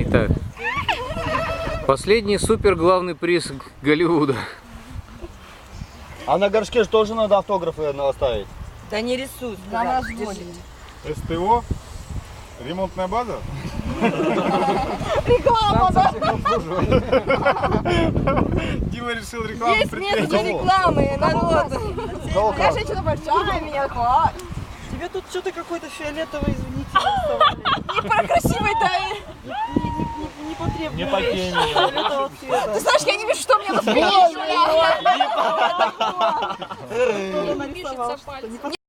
Итак, последний супер главный приз Голливуда. А на горшке же тоже надо автографы оставить. Да не рисуй, Да, да, нас держи. СТО? Ремонтная база? Реклама, да? Дима решил рекламу Есть место предпринять. для рекламы, народ. Кого Я красить? женщина большая, меня хватит. Тебе тут что-то какой-то фиолетовый, извините, нарисовали. Не про красивый, да. Не потребно. Не по теме. Фиолетового цвета. Ты знаешь, я не вижу, что у меня на спине, Юля. Кто нарисовал?